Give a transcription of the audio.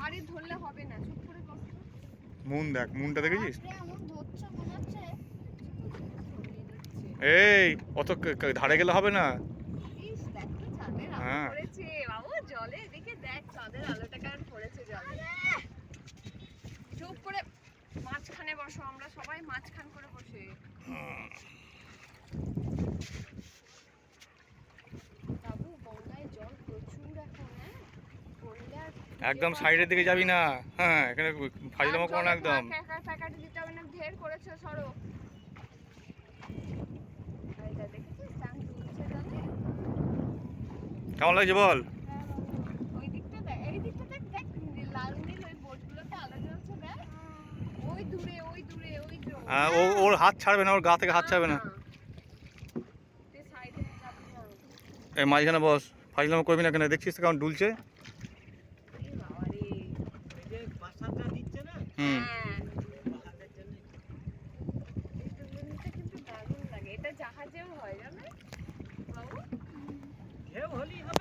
আরে ধরলে হবে না, চুপ করে বস। মুন দেখ, মুনটা দেখেছিস? এমন ধরছে মনে হচ্ছে। এই অত ধারে গেলে হবে না। ইস দেখ তো চাঁদের আলো হ্যাঁ। পড়েছে বাবু, জলে এদিকে দেখ চাঁদের আলোটা কেমন পড়েছে জলে। চুপ করে মাঝখানে বসো, আমরা সবাই মাঝখান করে বসে। বাবু গঙ্গায় জল প্রচুর এখন, হ্যাঁ বন্যার একদম সাইডের দিকে যাবি না। হ্যাঁ, এখানে ফাজলামো করো না একদম। প্যাকেট দিতে হবে না, ঢের করেছে সরো। এটা দেখেছিস চাঁদ দুলছে জলে। কেমন লাগছে বল? ওই দিকটা দেখ, এই দিকটা দেখ, দেখ লাল নীল ওই বোটগুলোতে আলো জ্বলছে দেখ। ওই দূরে ওই দূরে ওই যে। হ্যাঁ, ওর হাত ছাড়বে না, ওর গা থেকে হাত ছাড়বে না। তুই সাইডে যাবি না। এই মাঝখানে বস, ফাজলামো করবি না কেন? দেখছিস তো কেমন দুলছে। এই বাবা রে। এই যে বাসাটা দিচ্ছে না, হুম। হ্যাঁ বাসাটার জন্য এই দুলুনিটা কিন্তু দারুণ লাগে, এটা জাহাজেও হয় জানো বাবু। ঢেউ হলেই হবে।